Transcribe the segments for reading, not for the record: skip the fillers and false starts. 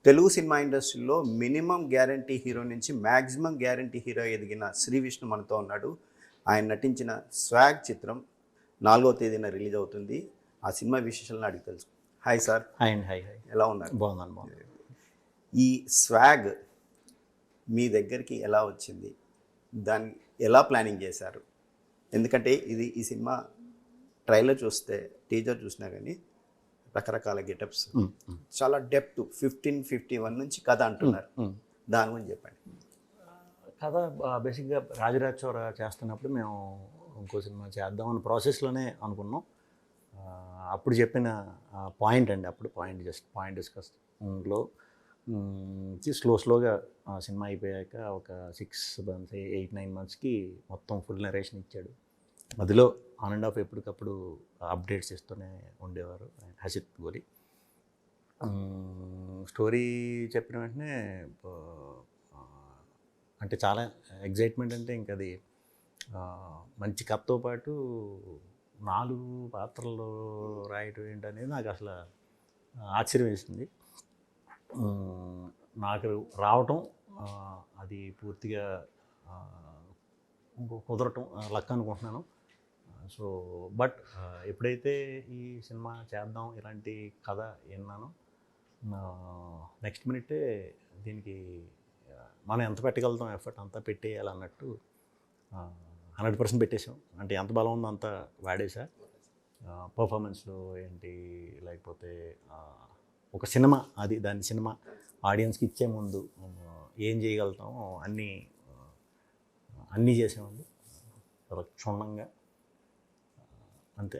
Telugu cinema ఇండస్ట్రీలో minimum guarantee hero నుంచి maximum guarantee hero ఎదిగిన శ్రీ విష్ణు మనతో ఉన్నాడు. ఆయన నటించిన స్వాగ్ చిత్రం 4వ తేదీన రిలీజ్ అవుతుంది. ఆ సినిమా విశేషాలను అడిగి తెలుసు. Hi sir. హాయ్ అండి. Hi hi. ఎలా ఉన్నారు? బాగున్నాను. ఈ స్వాగ్ మీ దగ్గరికి ఎలా వచ్చింది? దాన్ని ఎలా ప్లానింగ్ చేశారు? ఎందుకంటే ఈ సినిమా ట్రైలర్ చూస్తే, టీజర్ చూసినా కానీ రకరకాల గెటప్స్, చాలా డెప్త్ 1551 నుంచి కథ అంటున్నారు. దాని గురించి చెప్పండి. కథ బేసిక్గా రాజరాజ్ చోర చేస్తున్నప్పుడు మేము ఇంకో సినిమా చేద్దామని ప్రాసెస్లోనే అనుకున్నాం. అప్పుడు చెప్పిన పాయింట్ అండి, అప్పుడు పాయింట్ డిస్కస్లో స్లోగా సినిమా అయిపోయాక ఒక 6 months 8-9 monthsకి మొత్తం ఫుల్ నరేషన్ ఇచ్చాడు. మధ్యలో ఆన్ అండ్ ఆఫ్ ఎప్పటికప్పుడు అప్డేట్స్ ఇస్తూనే ఉండేవారు హసిత్ గోలి. స్టోరీ చెప్పిన వెంటనే అంటే చాలా ఎగ్జైట్మెంట్. అంటే ఇంక అది మంచి కథతో పాటు 4 పాత్రలు రాయటం ఏంటనేది నాకు అసలు ఆశ్చర్యం వేసింది. నాకు రావటం అది పూర్తిగా కుదరటం లక్ అనుకుంటున్నాను. సో బట్ ఎప్పుడైతే ఈ సినిమా చేద్దాం ఇలాంటి కథ విన్నానో నెక్స్ట్ మినిటే దీనికి మనం ఎంత పెట్టగలుగుతాం ఎఫర్ట్ అంతా పెట్టేయాలన్నట్టు 100% పెట్టేసాం. అంటే ఎంత బలం ఉందో అంత వాడేసా. పర్ఫార్మెన్స్లో ఏంటి, లేకపోతే ఒక సినిమా దాని సినిమా ఆడియన్స్కి ఇచ్చే ముందు ఏం చేయగలుగుతామో అన్నీ చేసామండి క్షుణ్ణంగా, అంతే.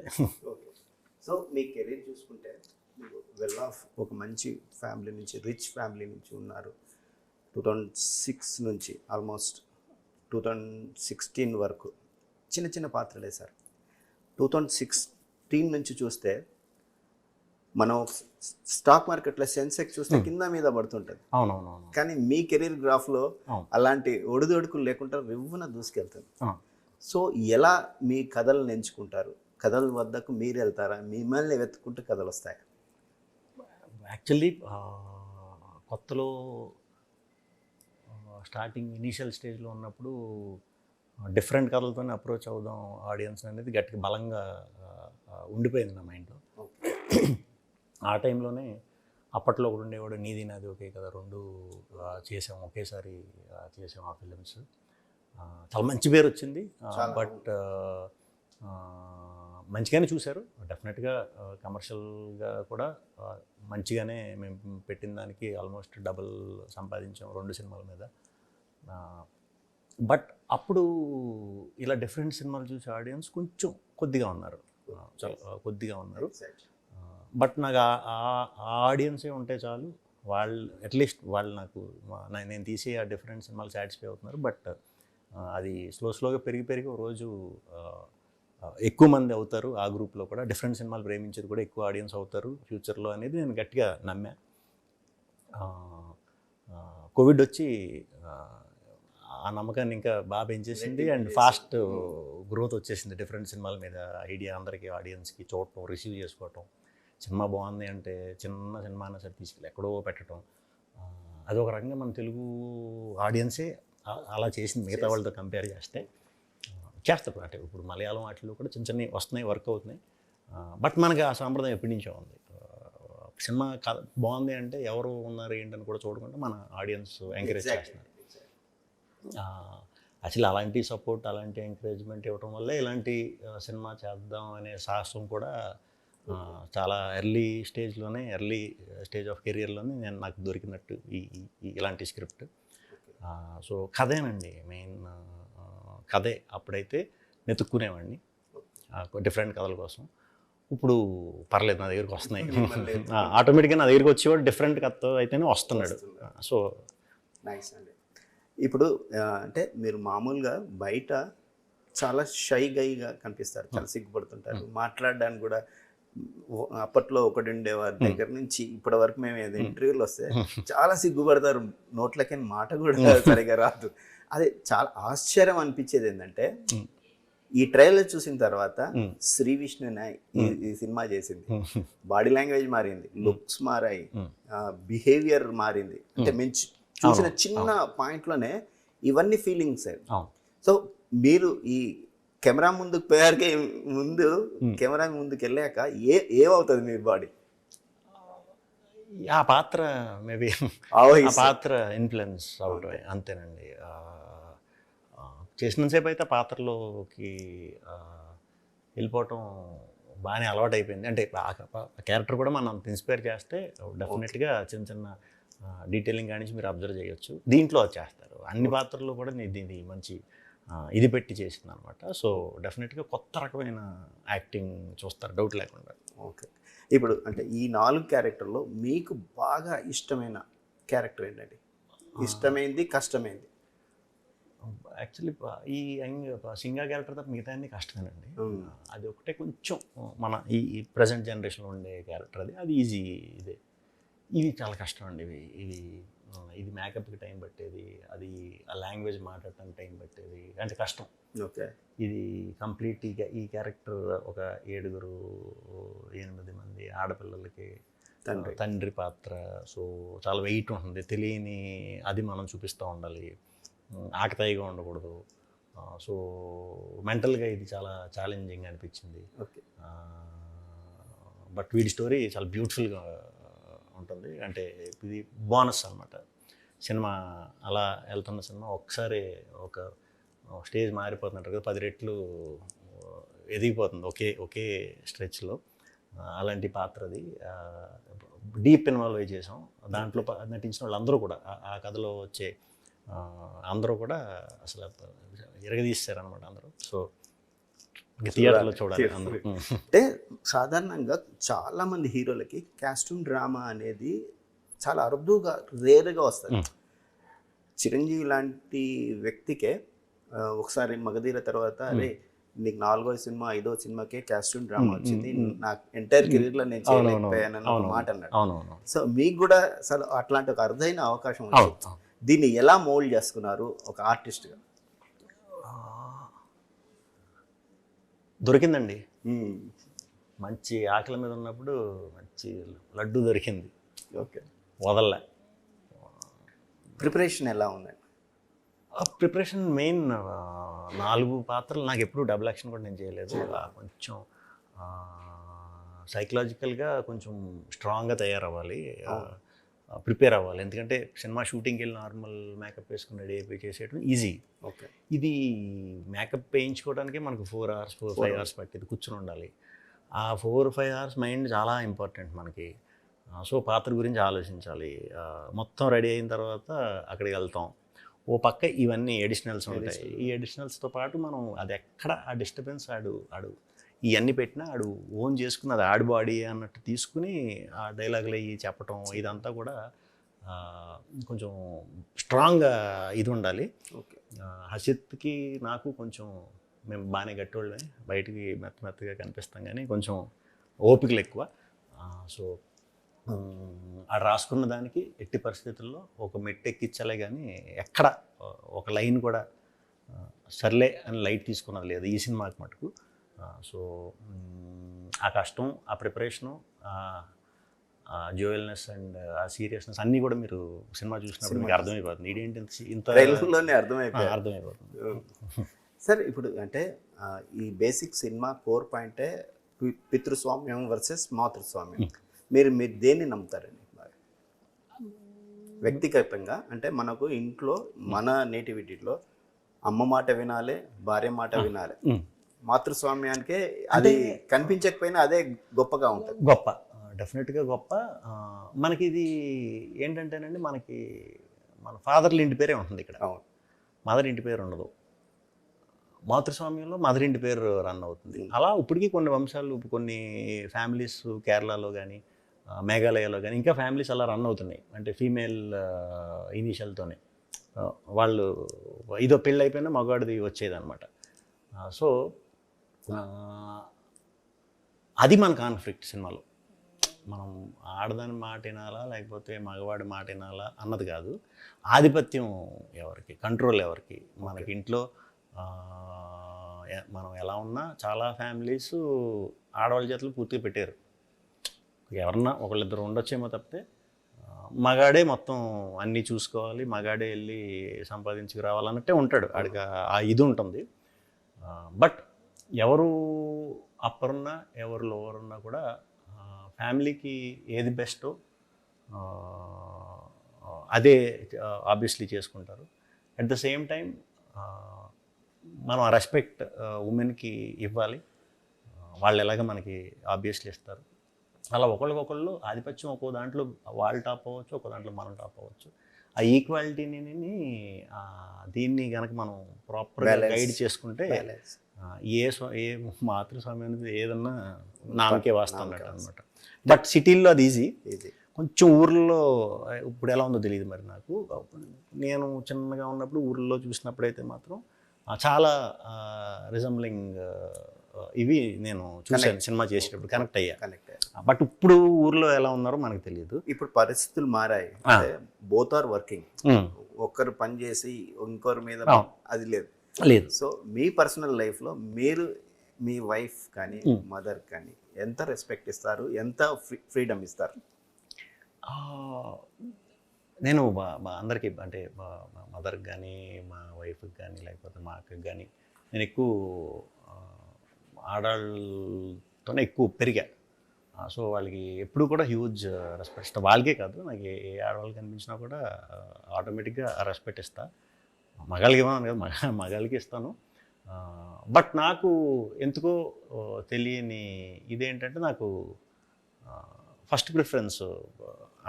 సో మీ కెరీర్ చూసుకుంటే మీరు వెల్ ఆఫ్ ఒక మంచి ఫ్యామిలీ నుంచి, రిచ్ ఫ్యామిలీ నుంచి ఉన్నారు. 2006 నుంచి ఆల్మోస్ట్ 2016 వరకు చిన్న చిన్న పాత్రలు వేశారు. 2016 నుంచి చూస్తే మనం స్టాక్ మార్కెట్లో సెన్సెక్స్ చూస్తే కింద మీద పడుతుంటుంది. అవునవునవును. కానీ మీ కెరీర్ గ్రాఫ్లో అలాంటి ఒడిదొడుకులు లేకుండా రివ్వున దూసుకెళ్తుంది. సో ఎలా మీ కథలను ఎంచుకుంటారు? కథల వద్దకు మీరు వెళ్తారా, మిమ్మల్ని వెతుక్కుంటూ కథలు వస్తాయి? యాక్చువల్లీ కొత్తలో స్టార్టింగ్ ఇనీషియల్ స్టేజ్లో ఉన్నప్పుడు డిఫరెంట్ కథలతోనే అప్రోచ్ అవుదాం ఆడియన్స్ అనేది గట్టిగా బలంగా ఉండిపోయింది నా మైండ్లో. ఆ టైంలోనే అప్పట్లో ఒకడు ఉండేవాడు, నీది నాది ఒకే కదా, 2 చేసాం ఒకేసారి చేసాం ఆ ఫిలిమ్స్. చాలా మంచి పేరు వచ్చింది. బట్ మంచిగానే చూశారు డెఫినెట్గా. కమర్షియల్గా కూడా మంచిగానే మేము పెట్టిన దానికి ఆల్మోస్ట్ డబుల్ సంపాదించాం 2 సినిమాల మీద. బట్ అప్పుడు ఇలా డిఫరెంట్ సినిమాలు చూసే ఆడియన్స్ కొంచెం కొద్దిగా ఉన్నారు, చాలా కొద్దిగా ఉన్నారు. బట్ నాకు ఆ ఆడియన్సే ఉంటే చాలు, వాళ్ళు అట్లీస్ట్ వాళ్ళు నేను తీసే ఆ డిఫరెంట్ సినిమాలు సాటిస్ఫై అవుతున్నారు. బట్ అది స్లోగా పెరిగి ఒక రోజు ఎక్కువ మంది అవుతారు. ఆ గ్రూప్లో కూడా డిఫరెంట్ సినిమాలు ప్రేమించేది కూడా ఎక్కువ ఆడియన్స్ అవుతారు ఫ్యూచర్లో అనేది నేను గట్టిగా నమ్మా. కోవిడ్ వచ్చి ఆ నమ్మకాన్ని ఇంకా బాగా పెంచేసింది. అండ్ ఫాస్ట్ గ్రోత్ వచ్చేసింది డిఫరెంట్ సినిమాల మీద. ఐడియా అందరికీ ఆడియన్స్కి చూడటం, రిసీవ్ చేసుకోవటం, సినిమా బాగుంది అంటే చిన్న సినిమా అయినా సరే తీసుకెళ్ళి ఎక్కడో పెట్టడం, అదొక రకంగా మన తెలుగు ఆడియన్సే అలా చేసింది. మిగతా వాళ్ళతో కంపేర్ చేస్తారు. అంటే ఇప్పుడు మలయాళం వాటిలో కూడా చిన్న చిన్నవి వస్తున్నాయి, వర్క్ అవుతున్నాయి. బట్ మనకి ఆ సాంప్రదాయం ఎప్పటి నుంచో ఉంది. సినిమా బాగుంది అంటే ఎవరు ఉన్నారు ఏంటని కూడా చూడకుండా మన ఆడియన్స్ ఎంకరేజ్ చేస్తున్నారు. యాక్చువల్లీ అలాంటి సపోర్ట్, అలాంటి ఎంకరేజ్మెంట్ ఇవ్వటం వల్లే ఇలాంటి సినిమా చేద్దాం అనే సాహసం కూడా చాలా ఎర్లీ స్టేజ్ ఆఫ్ కెరియర్లోనే నాకు దొరికినట్టు ఇలాంటి స్క్రిప్ట్. సో కథేనండి మెయిన్, కథే. అప్పుడైతే వెతుక్కునేవాడిని డిఫరెంట్ కథల కోసం. ఇప్పుడు పర్లేదు, నా దగ్గరికి వస్తున్నాయి. ఆటోమేటిక్గా నా దగ్గరికి వచ్చేవాడు డిఫరెంట్ కథతో అయితేనే వస్తున్నాడు. సో నైస్ అండి. ఇప్పుడు అంటే మీరు మామూలుగా బయట చాలా షై గైగా కనిపిస్తారు, చాలా సిగ్గుపడుతుంటారు మాట్లాడడానికి కూడా. అప్పట్లో ఒకటి ఉండేవారి దగ్గర నుంచి ఇప్పటి వరకు మేము ఏదో ఇంటర్వ్యూలు వస్తే చాలా సిగ్గుపడతారు, నోట్లకి మాట కూడా సరిగా రాదు. అదే చాలా ఆశ్చర్యం అనిపించేది ఏంటంటే ఈ ట్రైలర్ చూసిన తర్వాత శ్రీ విష్ణునే ఈ సినిమా చేసింది. బాడీ లాంగ్వేజ్ మారింది, లుక్స్ మారాయి, బిహేవియర్ మారింది. అంటే మేము చూసిన చిన్న పాయింట్లోనే ఇవన్నీ ఫీలింగ్స్. సో మీరు ఈ కెమెరా ముందుకు పోయాకే ముందు కెమెరా ముందుకు వెళ్ళాక ఏమవుతుంది మీ బాడీ? ఆ పాత్ర మేబీ ఆ పాత్ర ఇన్ఫ్లుయెన్స్ అవడం అంతేనండి. చేసినంతసేపు అయితే పాత్రలోకి వెళ్ళిపోవటం బాగానే అలవాటు అయిపోయింది. అంటే ఆ క్యారెక్టర్ కూడా మనం అంత ఇన్స్పైర్ చేస్తే డెఫినెట్గా చిన్న చిన్న డీటెయిలింగ్ కానీ మీరు అబ్జర్వ్ చేయొచ్చు. దీంట్లో చేస్తారు అన్ని పాత్రలు కూడా దీన్ని మంచి ఇది పెట్టి చేసింది అనమాట. సో డెఫినెట్గా కొత్త రకమైన యాక్టింగ్ చూస్తారు, డౌట్ లేకుండా. ఓకే, ఇప్పుడు అంటే ఈ 4 క్యారెక్టర్లో మీకు బాగా ఇష్టమైన క్యారెక్టర్ ఏంటండి? ఇష్టమైంది, కష్టమైంది? యాక్చువల్లీ ఈ సింగా క్యారెక్టర్ తప్ప మిగతా అన్ని కష్టమేనండి. అది ఒకటే కొంచెం మన ఈ ప్రజెంట్ జనరేషన్లో ఉండే క్యారెక్టర్ అది ఈజీ. ఇవి చాలా కష్టం అండి. ఇది మేకప్కి టైం పట్టేది, అది ఆ లాంగ్వేజ్ మాట్లాడటానికి టైం పట్టేది, అంటే కష్టం. ఓకే, ఇది కంప్లీట్గా ఈ క్యారెక్టర్ ఒక 7-8 మంది ఆడపిల్లలకి తండ్రి పాత్ర. సో చాలా వెయిట్ ఉంటుంది, తెలియని అది మనం చూపిస్తూ ఉండాలి, ఆకతాయిగా ఉండకూడదు. సో మెంటల్గా ఇది చాలా ఛాలెంజింగ్ అనిపించింది. ఓకే, బట్ వీడి స్టోరీ చాలా బ్యూటిఫుల్గా ఉంటుంది. అంటే ఇది బోనస్ అనమాట. సినిమా అలా వెళ్తున్న సినిమా ఒకసారి ఒక స్టేజ్ మారిపోతున్నట్టు కదా, 10 రెట్లు ఎదిగిపోతుంది ఒకే స్ట్రెచ్లో. అలాంటి పాత్రది డీప్ ఇన్వాల్వ్ అయి చేసాం. దాంట్లో నటించిన వాళ్ళందరూ కూడా ఆ కథలో వచ్చే అందరూ కూడా అసలు ఎరగదీశారనమాట అందరూ. సో థియేటర్లో చూడాలి అందరూ. అంటే సాధారణంగా చాలామంది హీరోలకి కాస్ట్యూమ్ డ్రామా అనేది చాలా అరుదుగా, రేరుగా వస్తుంది. చిరంజీవి లాంటి వ్యక్తికే ఒకసారి మగధీర తర్వాత అరే నీకు 4వ సినిమా 5వ సినిమాకే కాస్ట్యూమ్ డ్రామా వచ్చింది, నాకు ఎంటైర్ కెరీర్లో నేను చేయలేకపోయానని ఒక మాట అన్నాడు. సో మీకు కూడా అసలు అట్లాంటి ఒక అరుదైన అవకాశం వచ్చింది. దీన్ని ఎలా మోల్డ్ చేసుకున్నారు ఒక ఆర్టిస్ట్గా? దొరికిందండి. మంచి ఆకలి మీద ఉన్నప్పుడు మంచి లడ్డు దొరికింది. ఓకే, వదల్లా. ప్రిపరేషన్ ఎలా ఉందండి? ప్రిపరేషన్ మెయిన్ 4 పాత్రలు నాకు ఎప్పుడు డబుల్ యాక్షన్ కూడా నేను చేయలేదు. కొంచెం సైకలాజికల్గా కొంచెం స్ట్రాంగ్గా తయారవ్వాలి, ప్రిపేర్ అవ్వాలి. ఎందుకంటే సినిమా షూటింగ్కి వెళ్ళి నార్మల్ మేకప్ వేసుకుని రెడీ అయిపోయి చేసేయడం ఈజీ. ఓకే, ఇది మేకప్ వేయించుకోవడానికి మనకు 4-5 అవర్స్ పట్టేది, కూర్చుని ఉండాలి. ఆ 4-5 అవర్స్ మైండ్ చాలా ఇంపార్టెంట్ మనకి. సో పాత్ర గురించి ఆలోచించాలి. మొత్తం రెడీ అయిన తర్వాత అక్కడికి వెళ్తాం. ఓ పక్క ఇవన్నీ ఎడిషనల్స్ ఉంటాయి. ఈ ఎడిషనల్స్తో పాటు మనం అది ఎక్కడ ఆ డిస్టర్బెన్స్ ఆడు ఇవన్నీ పెట్టినా ఆడు ఓన్ చేసుకుని అది ఆడి బాడీ అన్నట్టు తీసుకుని ఆ డైలాగులు అవి చెప్పటం ఇదంతా కూడా కొంచెం స్ట్రాంగ్గా ఇది ఉండాలి. ఓకే, హసిత్కి నాకు కొంచెం మేము బాగానే గట్టోళ్ళమే, బయటికి మెత్తగా కనిపిస్తాం కానీ కొంచెం ఓపికలు ఎక్కువ. సో ఆడ రాసుకున్న దానికి ఎట్టి పరిస్థితుల్లో ఒక మెట్టు ఎక్కించాలే కానీ ఎక్కడ ఒక లైన్ కూడా సర్లే అని లైట్ తీసుకున్నది లేదు ఈ సినిమాకి మటుకు. సో ఆ కష్టం, ఆ ప్రిపరేషను, ఆ జోయల్నెస్ అండ్ ఆ సీరియస్నెస్ అన్నీ కూడా మీరు సినిమా చూసినప్పుడు మీకు అర్థమైపోతుంది. ఇదేంటి ఇంత అర్థమైపోతుంది. సార్ ఇప్పుడు అంటే ఈ బేసిక్ సినిమా కోర్ పాయింటే పితృస్వామ్యం వర్సెస్ మాతృస్వామ్యం. మీరు దేన్ని నమ్ముతారండి వ్యక్తిగతంగా? అంటే మనకు ఇంట్లో మన నేటివిటీలో అమ్మ మాట వినాలి, భార్య మాట వినాలి. మాతృస్వామ్యానికే అది కనిపించకపోయినా అదే గొప్పగా ఉంటుంది. గొప్ప, డెఫినెట్గా గొప్ప. మనకి ఇది ఏంటంటేనండి, మనకి మన ఫాదర్ల ఇంటి పేరే ఉంటుంది ఇక్కడ, మదర్ ఇంటి పేరు ఉండదు. మాతృస్వామ్యంలో మదర్ ఇంటి పేరు రన్ అవుతుంది. అలా ఇప్పటికీ కొన్ని వంశాలు, కొన్ని ఫ్యామిలీస్ కేరళలో కానీ మేఘాలయలో కానీ ఇంకా ఫ్యామిలీస్ అలా రన్ అవుతున్నాయి. అంటే ఫీమేల్ ఇనీషియల్తోనే వాళ్ళు ఇదో పెళ్ళి అయిపోయినా మగవాడిది వచ్చేదన్నమాట. సో అది మన కాన్ఫ్లిక్ట్ సినిమాలో. మనం ఆడదాని మాట వినాలా లేకపోతే మగవాడి మాట వినాలా అన్నది కాదు, ఆధిపత్యం ఎవరికి, కంట్రోల్ ఎవరికి. మనకి ఇంట్లో మనం ఎలా ఉన్నా చాలా ఫ్యామిలీస్ ఆడవాళ్ళ చేతులు పూర్తిగా పెట్టారు. ఎవరన్నా ఒకళ్ళిద్దరు ఉండొచ్చేమో తప్పితే మగాడే మొత్తం అన్నీ చూసుకోవాలి, మగాడే వెళ్ళి సంపాదించుకు రావాలన్నట్టే ఉంటాడు. ఆడికి ఆ ఇది ఉంటుంది. బట్ ఎవరు అప్పర్ ఉన్నా ఎవరు లోవర్ ఉన్నా కూడా ఫ్యామిలీకి ఏది బెస్టో అదే ఆబ్వియస్లీ చేసుకుంటారు. అట్ ద సేమ్ టైం మనం ఆ రెస్పెక్ట్ ఉమెన్కి ఇవ్వాలి. వాళ్ళు ఎలాగ మనకి ఆబ్వియస్లీ ఇస్తారు. అలా ఒకళ్ళకొకళ్ళు ఆధిపత్యం ఒక్కో దాంట్లో వాళ్ళు టాప్ అవ్వచ్చు, ఒక్కో దాంట్లో మనం టాప్ అవ్వచ్చు. ఆ ఈక్వాలిటీని దీన్ని కనుక మనం ప్రాపర్గా గైడ్ చేసుకుంటే ఏ మాతృస్వామ్యం అనేది ఏదన్నా నామకే వాస్తన్నట్టు అనమాట. బట్ సిటీల్లో అది ఈజీ. కొంచెం ఊర్లో ఇప్పుడు ఎలా ఉందో తెలియదు మరి నాకు. నేను చిన్నగా ఉన్నప్పుడు ఊర్లో చూసినప్పుడైతే మాత్రం చాలా రిజంబ్లింగ్ ఇవి నేను చూసాను సినిమా చేసేటప్పుడు, కనెక్ట్ అయ్యా. బట్ ఇప్పుడు ఊర్లో ఎలా ఉన్నారో మనకు తెలియదు. ఇప్పుడు పరిస్థితులు మారాయి. Both are working. ఒక్కరు పని చేసి ఇంకొకరి మీద అది లేదు. సో మీ పర్సనల్ లైఫ్లో మీరు మీ వైఫ్ కానీ మదర్ కానీ ఎంత రెస్పెక్ట్ ఇస్తారు, ఎంత ఫ్రీడమ్ ఇస్తారు? నేను అందరికీ అంటే మా మదర్కి కానీ మా వైఫ్కి కానీ లేకపోతే మా అక్కకి కానీ నేను ఎక్కువ ఆడవాళ్ళతోనే ఎక్కువ పెరిగా. సో వాళ్ళకి ఎప్పుడు కూడా హ్యూజ్ రెస్పెక్ట్ ఇస్తా. వాళ్ళకే కాదు, నాకు ఏ ఆడవాళ్ళకి కనిపించినా కూడా ఆటోమేటిక్గా రెస్పెక్ట్ ఇస్తా. మగాళ్ళకి ఇవ్వను కదా, మగాళ్ళకి ఇస్తాను. బట్ నాకు ఎందుకో తెలియని ఇదేంటంటే నాకు ఫస్ట్ ప్రిఫరెన్స్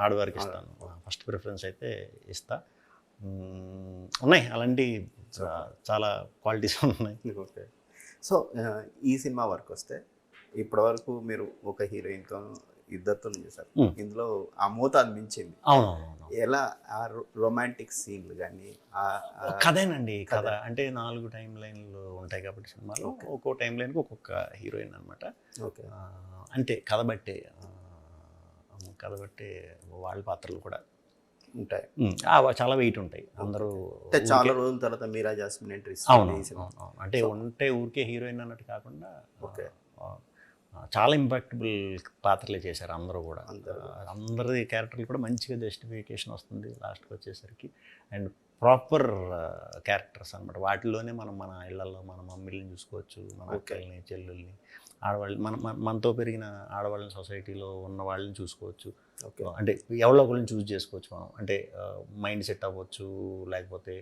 ఆడవారికి ఇస్తాను. ఫస్ట్ ప్రిఫరెన్స్ అయితే ఇస్తా. ఉన్నాయి అలాంటి చాలా క్వాలిటీస్ ఉన్నాయి. ఓకే. సో ఈ సినిమా వరకు వస్తే ఇప్పటివరకు మీరు ఒక హీరోయిన్తో ఇద్దరితో చేశారు. ఇందులో ఆ మోతాదు మించింది. అవునవును. ఎలా ఆ రొమాంటిక్ సీన్లు కానీ కథేనండి. కథ అంటే 4 టైం లైన్లు ఉంటాయి కాబట్టి సినిమాలో ఒక్కో టైం లైన్కి ఒక్కొక్క హీరోయిన్ అనమాట. ఓకే. అంటే కథ బట్టే వాళ్ళ పాత్రలు కూడా ఉంటాయి. చాలా వెయిట్ ఉంటాయి. అందరూ చాలా రోజుల తర్వాత మీరా జాస్మిన్ ఎంట్రీ. అంటే ఉంటే ఊరికే హీరోయిన్ అన్నట్టు కాకుండా చాలా ఇంపాక్టబుల్ పాత్రలే చేశారు అందరూ కూడా. అందరి క్యారెక్టర్లు కూడా మంచిగా జస్టిఫికేషన్ వస్తుంది లాస్ట్కి వచ్చేసరికి. అండ్ ప్రాపర్ క్యారెక్టర్స్ అనమాట. వాటిలోనే మనం మన ఇళ్లలో మన మమ్మీలని చూసుకోవచ్చు, మన అక్కల్ని చెల్లెల్ని, ఆడవాళ్ళు మనతో పెరిగిన ఆడవాళ్ళని సొసైటీలో ఉన్న వాళ్ళని చూసుకోవచ్చు. అంటే ఎవరో ఒకళ్ళని చూస్ చేసుకోవచ్చు మనం. అంటే మైండ్ సెట్ అవ్వచ్చు, లేకపోతే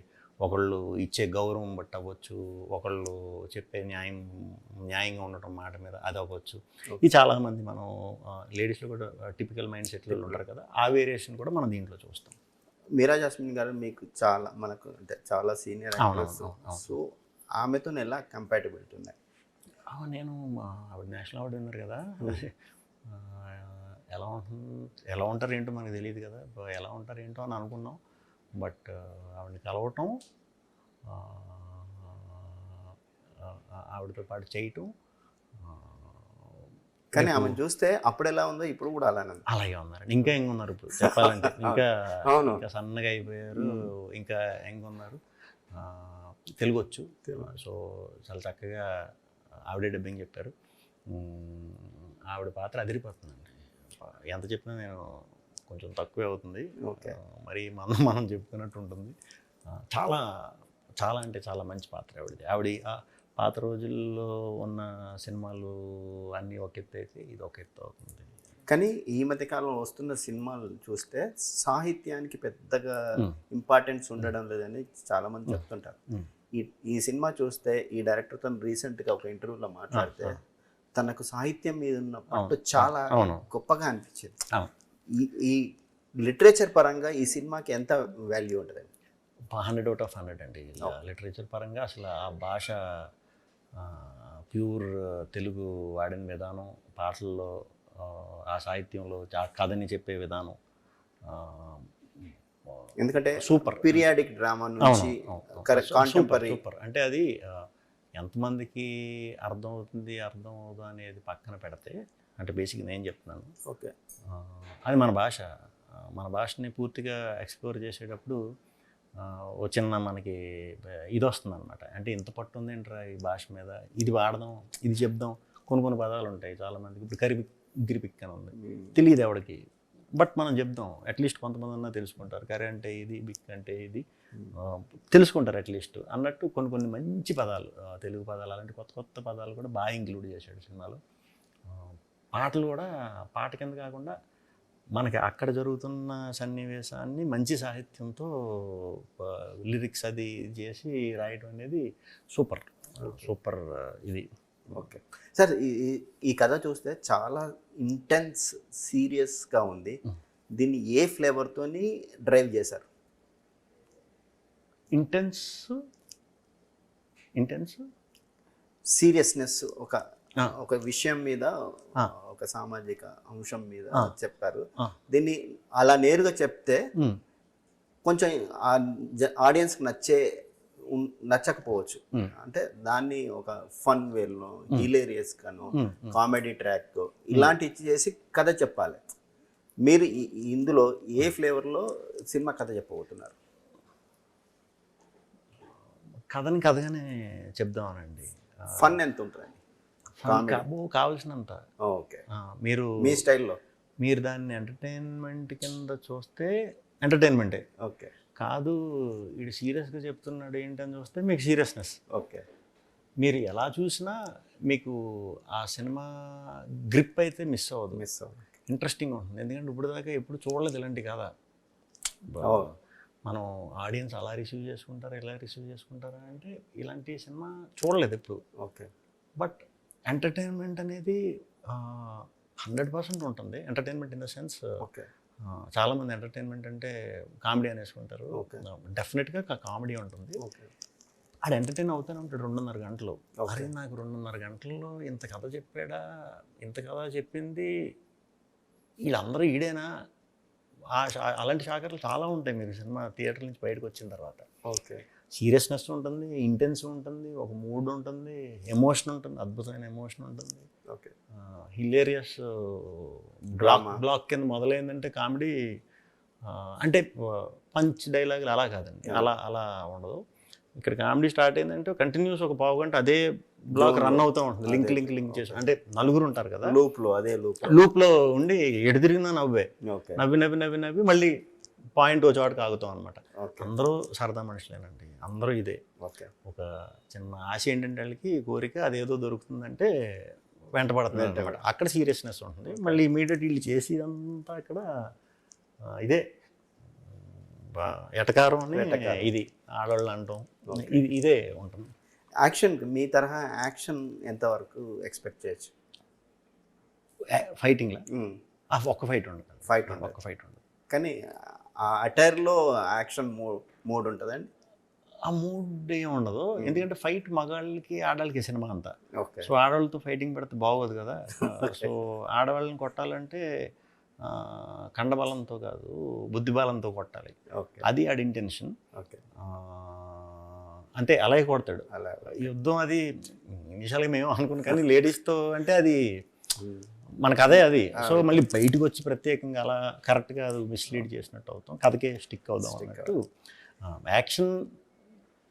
ఒకళ్ళు ఇచ్చే గౌరవం బట్టి అవ్వచ్చు, ఒకళ్ళు చెప్పే న్యాయంగా ఉండటం మాట మీద అది అవ్వచ్చు. ఇది చాలామంది మనం లేడీస్లో కూడా టిపికల్ మైండ్ సెట్లు ఉంటారు కదా, ఆ వేరియేషన్ కూడా మనం దీంట్లో చూస్తాం. మీరా జాస్మిన్ గారు మీకు మనకు అంటే చాలా సీనియర్ యాక్టర్స్. సో ఆమెతో ఎలా కంపాటబిలిటీ ఉన్నాయి? నేను ఆవిడ నేషనల్ అవార్డు ఉన్నారు కదా, ఎలా ఉంటారు ఏంటో మనకు తెలియదు కదా, ఎలా ఉంటారు ఏంటో అని అనుకున్నాం. బట్ ఆవిడని కలవటం, ఆవిడతో పాటు చేయటం. కానీ ఆమెను చూస్తే అప్పుడు ఎలా ఉందో ఇప్పుడు కూడా అలాగే ఉన్నారు. ఇంకా యంగ్ ఉన్నారు ఇప్పుడు చెప్పాలంటే. ఇంకా సన్నగా అయిపోయారు, ఇంకా యంగ్ ఉన్నారు. తెలుగు వచ్చు. సో చాలా చక్కగా ఆవిడే డబ్బింగ్ చెప్పారు. ఆవిడ పాత్ర అదిరిపోతుందండి. ఎంత చెప్పినా నేను కొంచెం తక్కువే అవుతుంది. మరి మనం చెప్పుకున్నట్టు ఉంటుంది. చాలా చాలా అంటే చాలా మంచి పాత్ర ఆవిడది. ఆవిడ పాత రోజుల్లో ఉన్న సినిమాలు అన్నీ ఒక ఎత్తు అయితే ఇది ఒక ఎత్తు అవుతుంది. కానీ ఈ మధ్యకాలంలో వస్తున్న సినిమాలు చూస్తే సాహిత్యానికి పెద్దగా ఇంపార్టెన్స్ ఉండడం లేదని చాలామంది చెప్తుంటారు. ఈ సినిమా చూస్తే ఈ డైరెక్టర్ తను రీసెంట్గా ఒక ఇంటర్వ్యూలో మాట్లాడితే తనకు సాహిత్యం మీద ఉన్న పట్టు చాలా గొప్పగా అనిపించింది. ఈ లిటరేచర్ పరంగా ఈ సినిమాకి ఎంత వాల్యూ ఉంటుంది? 100 out of 100 అండి. లిటరేచర్ పరంగా అసలు ఆ భాష ప్యూర్ తెలుగు వాడిన విధానం, పాటల్లో ఆ సాహిత్యంలో ఆ కథని చెప్పే విధానం, ఎందుకంటే సూపర్. పీరియాడిక్ డ్రామా నుంచి కాంటెంపరీ సూపర్. అంటే అది ఎంతమందికి అర్థం అవుతుంది అనేది పక్కన పెడితే, అంటే బేసిక్గా నేను చెప్తున్నాను. ఓకే. అది మన భాషని పూర్తిగా ఎక్స్ప్లోర్ చేసేటప్పుడు ఓ చిన్న మనకి ఇది వస్తుంది అనమాట. అంటే ఇంత పట్టు ఉంది ఏంట్రా ఈ భాష మీద, ఇది వాడదాం, ఇది చెప్దాం. కొన్ని పదాలు ఉంటాయి చాలామందికి. ఇప్పుడు గిరిపిక్ అని ఉంది, తెలియదు ఎవడికి, బట్ మనం చెప్దాం, అట్లీస్ట్ కొంతమంది అన్నా తెలుసుకుంటారు. కర్రీ అంటే ఇది, బిక్ అంటే ఇది, తెలుసుకుంటారు అట్లీస్ట్ అన్నట్టు. కొన్ని మంచి పదాలు, తెలుగు పదాలు, అలాంటి కొత్త పదాలు కూడా బాగా ఇంక్లూడ్ చేశాడు సినిమాలో. పాటలు కూడా పాట కింద కాకుండా మనకి అక్కడ జరుగుతున్న సన్నివేశాన్ని మంచి సాహిత్యంతో లిరిక్స్ అది చేసి రాయడం అనేది సూపర్ ఇది. ఓకే సార్, ఈ కథ చూస్తే చాలా ఇంటెన్స్ సీరియస్గా ఉంది. దీన్ని ఏ ఫ్లేవర్తోని డ్రైవ్ చేశారు? ఇంటెన్స్ సీరియస్నెస్, ఒక విషయం మీద, ఒక సామాజిక అంశం మీద చెప్పారు. దీన్ని అలా నేరుగా చెప్తే కొంచెం ఆడియన్స్కి నచ్చకపోవచ్చు. అంటే దాన్ని ఒక ఫన్ వేలో, హిలేరియస్ గాను, కామెడీ ట్రాక్ ఇలాంటివి చేసి కథ చెప్పాలి. మీరు ఇందులో ఏ ఫ్లేవర్లో సినిమా కథ చెప్పబోతున్నారు? కథగానే చెప్దామనండి. ఫన్ ఎంత ఉంటుంది? కావాల్సినంత. ఓకే, మీరు మీ స్టైల్లో మీరు దాన్ని ఎంటర్టైన్మెంట్ కింద చూస్తే ఎంటర్టైన్మెంటే. ఓకే, కాదు వీడు సీరియస్గా చెప్తున్నాడు ఏంటని చూస్తే మీకు సీరియస్నెస్. ఓకే, మీరు ఎలా చూసినా మీకు ఆ సినిమా గ్రిప్ అయితే మిస్ అవ్వదు, ఇంట్రెస్టింగ్ ఉంటుంది. ఎందుకంటే ఇప్పుడు దాకా ఎప్పుడు చూడలేదు ఇలాంటి కదా. మనం ఆడియన్స్ అలా రిసీవ్ చేసుకుంటారా, ఇలా రిసీవ్ చేసుకుంటారా అంటే ఇలాంటి సినిమా చూడలేదు ఎప్పుడు. ఓకే, బట్ ఎంటర్టైన్మెంట్ అనేది 100% ఉంటుంది. ఎంటర్టైన్మెంట్ ఇన్ ద సెన్స్, చాలామంది ఎంటర్టైన్మెంట్ అంటే కామెడీ అనేసుకుంటారు. డెఫినెట్గా కామెడీ ఉంటుంది. ఆడ ఎంటర్టైన్ అవుతూనే ఉంటాడు 2.5 గంటలు. అరే నాకు 2.5 గంటల్లో ఇంత కథ చెప్పాడా, ఇంత కథ చెప్పింది వీళ్ళందరూ ఈడేనా, అలాంటి షాకర్లు చాలా ఉంటాయి మీరు సినిమా థియేటర్ నుంచి బయటకు వచ్చిన తర్వాత. ఓకే, సీరియస్నెస్ ఉంటుంది, ఇంటెన్స్ ఉంటుంది, ఒక మూడ్ ఉంటుంది, ఎమోషన్ ఉంటుంది, అద్భుతమైన ఎమోషన్ ఉంటుంది. ఓకే, హిలేరియస్ బ్లాక్ కింద మొదలైందంటే కామెడీ, అంటే పంచ్ డైలాగులు అలా కాదండి, అలా ఉండదు. ఇక్కడ కామెడీ స్టార్ట్ అయిందంటే కంటిన్యూస్ ఒక పావు గంట అదే బ్లాక్ రన్ అవుతూ ఉంటుంది, లింక్ చేసి. అంటే నలుగురు ఉంటారు కదా, లూప్లో ఉండి ఎటు తిరిగినా నవ్వి మళ్ళీ పాయింట్ ఓ చోటకి ఆగుతాం అనమాట. అందరూ సరదా మనుషులేనండి, అందరూ ఇదే. ఒక చిన్న ఆశ ఏంటంటే వాళ్ళకి కోరిక, అదేదో దొరుకుతుందంటే వెంటబడుతుంది అనమాట. అక్కడ సీరియస్నెస్ ఉంటుంది. మళ్ళీ ఇమీడియట్ వీళ్ళు చేసి ఇదంతా అక్కడ ఇదే ఎటకారం అని, ఇది ఆడవాళ్ళు అంటాం, ఇదే ఉంటుంది. యాక్షన్, మీ తరహా యాక్షన్ ఎంతవరకు ఎక్స్పెక్ట్ చేయొచ్చు? ఫైటింగ్లో ఒక్క ఫైట్ ఉండదు, ఒక్క ఫైట్ ఉండదు. కానీ ఆ అటైర్లో యాక్షన్ మూడ్ ఉంటుందండి. ఆ మూడ్ ఏమి ఉండదు, ఎందుకంటే ఫైట్ మగాళ్ళకి ఆడవాళ్ళకి సినిమా అంతా. సో ఆడవాళ్ళతో ఫైటింగ్ పెడితే బాగోదు కదా. సో ఆడవాళ్ళని కొట్టాలంటే కండబలంతో కాదు, బుద్ధిబలంతో కొట్టాలి. అది ఆడి ఇంటెన్షన్. అంటే అలాగే కొడతాడు. యుద్ధం అది ఇనిషియల్గా మేము అనుకున్నాం, కానీ లేడీస్తో అంటే అది మనకు అదే అది. సో మళ్ళీ బయటకు వచ్చి ప్రత్యేకంగా అలా కరెక్ట్గా అది మిస్లీడ్ చేసినట్టు అవుతాం, కథకే స్టిక్ అవుదాం అన్నట్టు. యాక్షన్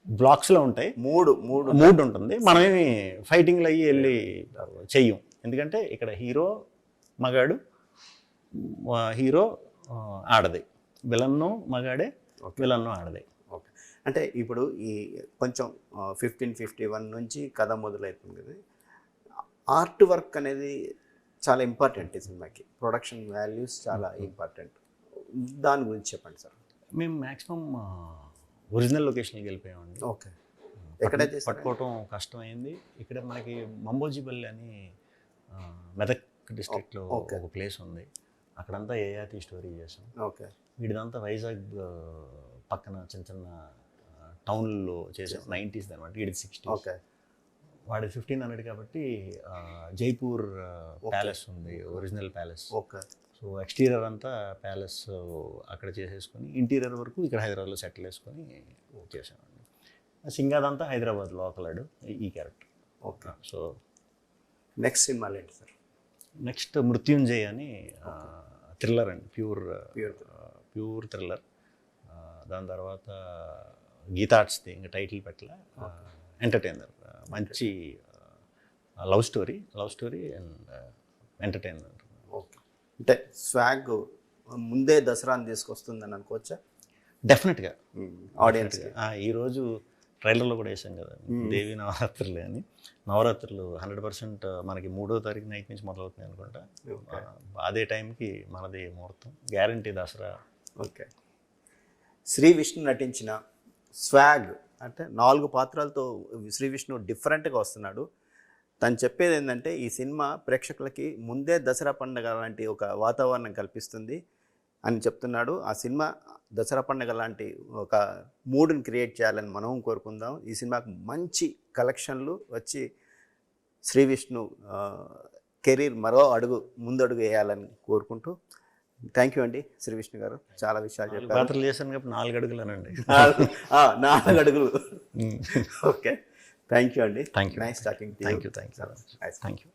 బ్లాక్స్లో ఉంటాయి, మూడ్ ఉంటుంది. మనమేమి ఫైటింగ్లో అయ్యి వెళ్ళి చెయ్యం, ఎందుకంటే ఇక్కడ హీరో మగాడు, హీరో ఆడది, విలన్ను మగాడే, విలన్ను ఆడదే. ఓకే, అంటే ఇప్పుడు ఈ కొంచెం 1551 నుంచి కథ మొదలవుతుంది కదా. ఆర్ట్ వర్క్ అనేది చాలా ఇంపార్టెంట్ ఈ సినిమాకి, ప్రొడక్షన్ వాల్యూస్ చాలా ఇంపార్టెంట్. దాని గురించి చెప్పండి సార్. మేము మ్యాక్సిమం ఒరిజినల్ లొకేషన్కి వెళ్ళిపోయామండి. ఓకే, ఎక్కడైతే పట్టుకోవటం కష్టమైంది. ఇక్కడ మనకి మంబోజిపల్లి అని మెదక్ డిస్ట్రిక్ట్లో ఒక ప్లేస్ ఉంది, అక్కడంతా ఏఆర్టీ స్టోరీ చేసాం. ఓకే, వీడిదంతా వైజాగ్ పక్కన చిన్న టౌన్లో చేసాం. 90s అనమాట, వీడి 60s. ఓకే, వాడి 1500 కాబట్టి జైపూర్ ప్యాలెస్ ఉంది, original palace. Okay, so exterior అంతా ప్యాలెస్ అక్కడ చేసేసుకొని ఇంటీరియర్ వరకు ఇక్కడ హైదరాబాద్లో సెటిల్ వేసుకొని చేసామండి. సింగాదంతా హైదరాబాద్ లోకలాడు ఈ character. Okay, so next cinema ఏంటి సార్? నెక్స్ట్ మృత్యుంజయ్ అని థ్రిల్లర్ అండి, ప్యూర్ థ్రిల్లర్. దాని తర్వాత గీతార్ట్స్ది ఇంకా టైటిల్ పెట్టల, ఎంటర్టైనర్, మంచి love story and entertainer. Okay, అంటే స్వాగ్ ముందే దసరాని తీసుకొస్తుందని అనుకోవచ్చా డెఫినెట్గా ఆడియన్స్? ఈరోజు ట్రైలర్లో కూడా వేసాం కదా, దేవి నవరాత్రులు అని. నవరాత్రులు 100% మనకి 3వ తారీఖు నైట్ నుంచి మొదలవుతున్నాయి అనుకుంటా. అదే టైంకి మనది ముహూర్తం, గ్యారంటీ దసరా. ఓకే, శ్రీ విష్ణు నటించిన స్వాగ్ అంటే 4 పాత్రలతో శ్రీ విష్ణు డిఫరెంట్గా వస్తున్నాడు. తను చెప్పేది ఏంటంటే ఈ సినిమా ప్రేక్షకులకి ముందే దసరా పండుగ లాంటి ఒక వాతావరణం కల్పిస్తుంది అని చెప్తున్నాడు. ఆ సినిమా దసరా పండుగ లాంటి ఒక మూడ్ని క్రియేట్ చేయాలని మనం కోరుకుందాం. ఈ సినిమాకు మంచి కలెక్షన్లు వచ్చి శ్రీ విష్ణు కెరీర్ మరో ముందడుగు వేయాలని కోరుకుంటూ, థ్యాంక్ యూ అండి శ్రీ విష్ణు గారు, చాలా విషయాలు చెప్పారు. పాత్రలు చేశాను కాబట్టి 4 అడుగులనండి. 4 అడుగులు. ఓకే, థ్యాంక్ యూ అండి. Thank you. Nice talking. Thank you.